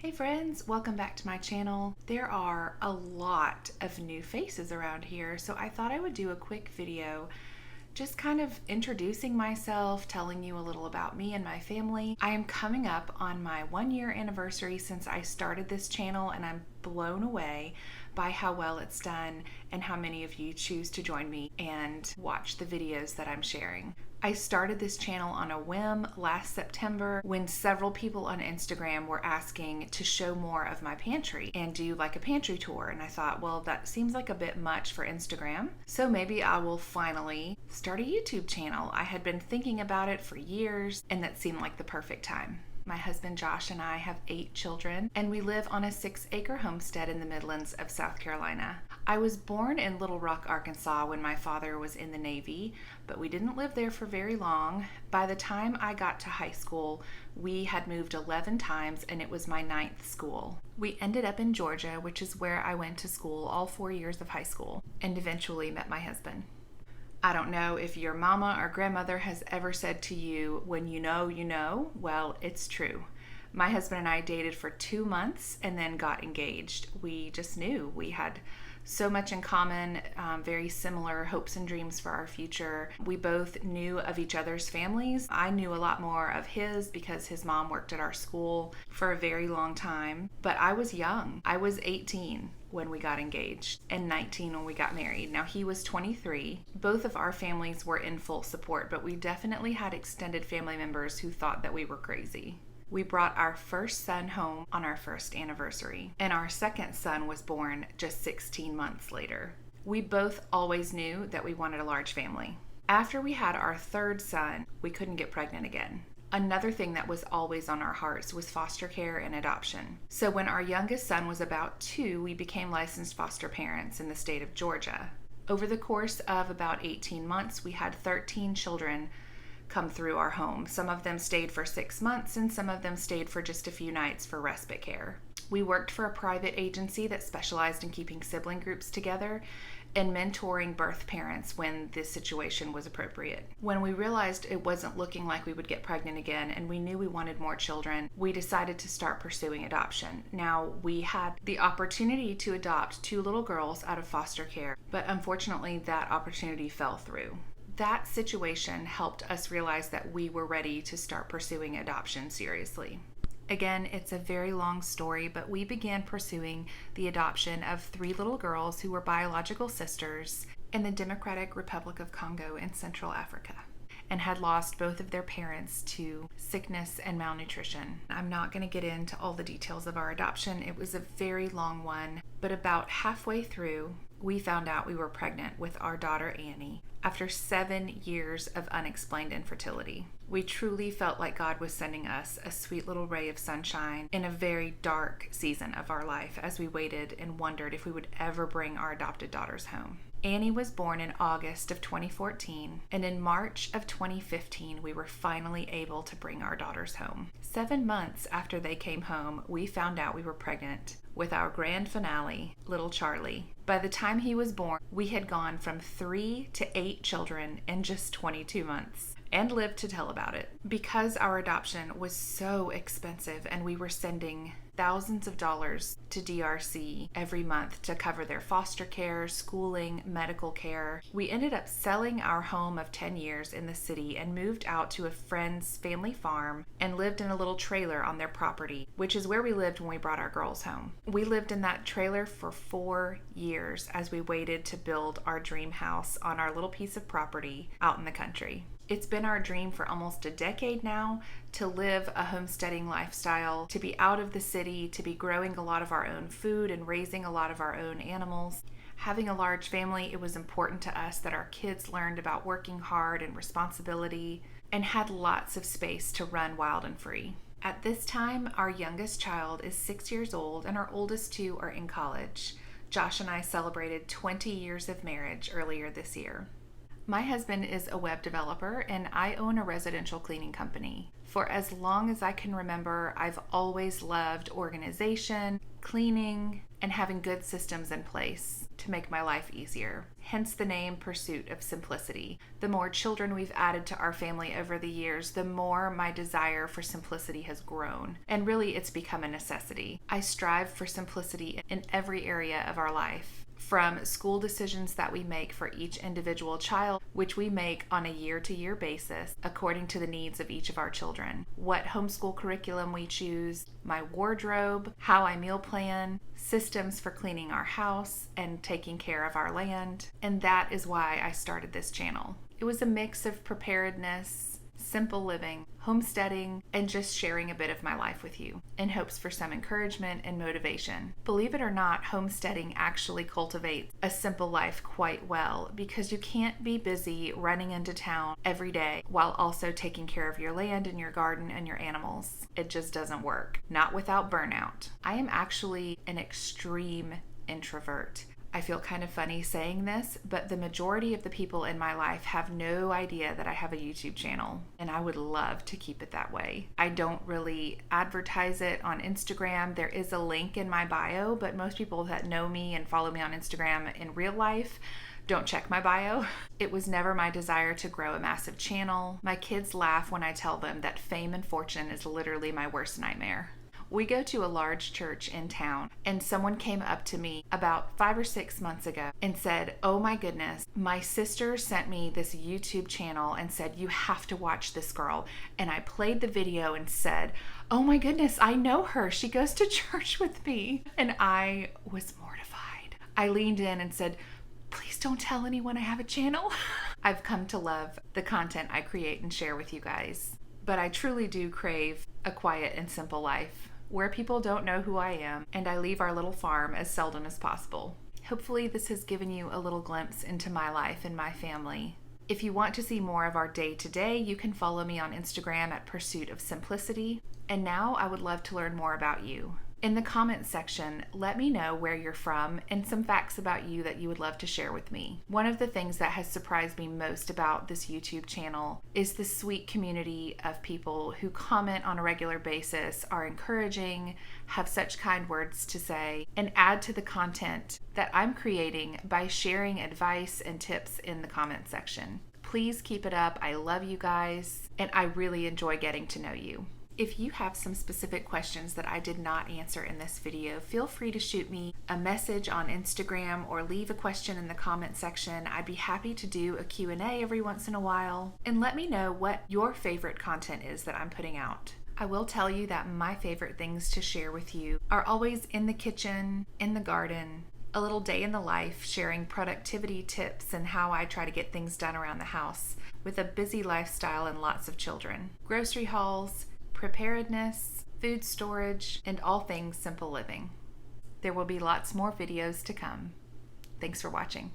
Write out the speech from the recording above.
Hey friends, welcome back to my channel. There are a lot of new faces around here, so I thought I would do a quick video just kind of introducing myself, telling you a little about me and my family. I am coming up on my 1-year anniversary since I started this channel, and I'm blown away by how well it's done and how many of you choose to join me and watch the videos that I'm sharing. I started this channel on a whim last September when several people on Instagram were asking to show more of my pantry and do like a pantry tour. And I thought, well, that seems like a bit much for Instagram. So maybe I will finally start a YouTube channel. I had been thinking about it for years, and that seemed like the perfect time. My husband Josh and I have 8 children, and we live on a 6-acre homestead in the Midlands of South Carolina. I was born in Little Rock, Arkansas when my father was in the Navy, but we didn't live there for very long. By the time I got to high school, we had moved 11 times, and it was my 9th school. We ended up in Georgia, which is where I went to school all 4 years of high school, and eventually met my husband. I don't know if your mama or grandmother has ever said to you, when you know, you know. Well, it's true. My husband and I dated for 2 months and then got engaged. We just knew we had so much in common, very similar hopes and dreams for our future. We both knew of each other's families. I knew a lot more of his because his mom worked at our school for a very long time. But I was young. I was 18 when we got engaged and 19 when we got married. Now he was 23. Both of our families were in full support, but we definitely had extended family members who thought that we were crazy. We brought our first son home on our first anniversary, and our second son was born just 16 months later. We both always knew that we wanted a large family. After we had our third son, we couldn't get pregnant again. Another thing that was always on our hearts was foster care and adoption. So when our youngest son was about 2, we became licensed foster parents in the state of Georgia. Over the course of about 18 months, we had 13 children come through our home. Some of them stayed for 6 months, and some of them stayed for just a few nights for respite care. We worked for a private agency that specialized in keeping sibling groups together and mentoring birth parents when this situation was appropriate. When we realized it wasn't looking like we would get pregnant again and we knew we wanted more children, we decided to start pursuing adoption. Now, we had the opportunity to adopt 2 little girls out of foster care, but unfortunately that opportunity fell through. That situation helped us realize that we were ready to start pursuing adoption seriously. Again, it's a very long story, but we began pursuing the adoption of 3 little girls who were biological sisters in the Democratic Republic of Congo in Central Africa, and had lost both of their parents to sickness and malnutrition. I'm not going to get into all the details of our adoption. It was a very long one, but about halfway through, we found out we were pregnant with our daughter Annie after 7 years of unexplained infertility. We truly felt like God was sending us a sweet little ray of sunshine in a very dark season of our life as we waited and wondered if we would ever bring our adopted daughters home. Annie was born in August of 2014, and in March of 2015, we were finally able to bring our daughters home. 7 months after they came home, we found out we were pregnant with our grand finale, little Charlie. By the time he was born, we had gone from 3 to 8 children in just 22 months. And lived to tell about it. Because our adoption was so expensive and we were sending thousands of dollars to DRC every month to cover their foster care, schooling, medical care, we ended up selling our home of 10 years in the city and moved out to a friend's family farm and lived in a little trailer on their property, which is where we lived when we brought our girls home. We lived in that trailer for 4 years as we waited to build our dream house on our little piece of property out in the country. It's been our dream for almost a decade now to live a homesteading lifestyle, to be out of the city, to be growing a lot of our own food and raising a lot of our own animals. Having a large family, it was important to us that our kids learned about working hard and responsibility and had lots of space to run wild and free. At this time, our youngest child is 6 years old and our oldest 2 are in college. Josh and I celebrated 20 years of marriage earlier this year. My husband is a web developer and I own a residential cleaning company. For as long as I can remember, I've always loved organization, cleaning, and having good systems in place to make my life easier. Hence the name Pursuit of Simplicity. The more children we've added to our family over the years, the more my desire for simplicity has grown. And really, it's become a necessity. I strive for simplicity in every area of our life. From school decisions that we make for each individual child, which we make on a year-to-year basis according to the needs of each of our children. What homeschool curriculum we choose, my wardrobe, how I meal plan, systems for cleaning our house and taking care of our land. And that is why I started this channel. It was a mix of preparedness, simple living, homesteading, and just sharing a bit of my life with you in hopes for some encouragement and motivation. Believe it or not, homesteading actually cultivates a simple life quite well because you can't be busy running into town every day while also taking care of your land and your garden and your animals. It just doesn't work. Not without burnout. I am actually an extreme introvert. I feel kind of funny saying this, but the majority of the people in my life have no idea that I have a YouTube channel, and I would love to keep it that way. I don't really advertise it on Instagram. There is a link in my bio, but most people that know me and follow me on Instagram in real life don't check my bio. It was never my desire to grow a massive channel. My kids laugh when I tell them that fame and fortune is literally my worst nightmare. We go to a large church in town, and someone came up to me about 5 or 6 months ago and said, "Oh my goodness, my sister sent me this YouTube channel and said, you have to watch this girl." And I played the video and said, "Oh my goodness, I know her. She goes to church with me." And I was mortified. I leaned in and said, "Please don't tell anyone I have a channel." I've come to love the content I create and share with you guys, but I truly do crave a quiet and simple life where people don't know who I am, and I leave our little farm as seldom as possible. Hopefully this has given you a little glimpse into my life and my family. If you want to see more of our day-to-day, you can follow me on Instagram at Pursuit of Simplicity. And now I would love to learn more about you. In the comments section, let me know where you're from and some facts about you that you would love to share with me. One of the things that has surprised me most about this YouTube channel is the sweet community of people who comment on a regular basis, are encouraging, have such kind words to say, and add to the content that I'm creating by sharing advice and tips in the comment section. Please keep it up. I love you guys, and I really enjoy getting to know you. If you have some specific questions that I did not answer in this video, feel free to shoot me a message on Instagram or leave a question in the comment section. I'd be happy to do a Q&A every once in a while. And let me know what your favorite content is that I'm putting out. I will tell you that my favorite things to share with you are always in the kitchen, in the garden, a little day in the life, sharing productivity tips and how I try to get things done around the house with a busy lifestyle and lots of children. Grocery hauls, preparedness, food storage, and all things simple living. There will be lots more videos to come. Thanks for watching.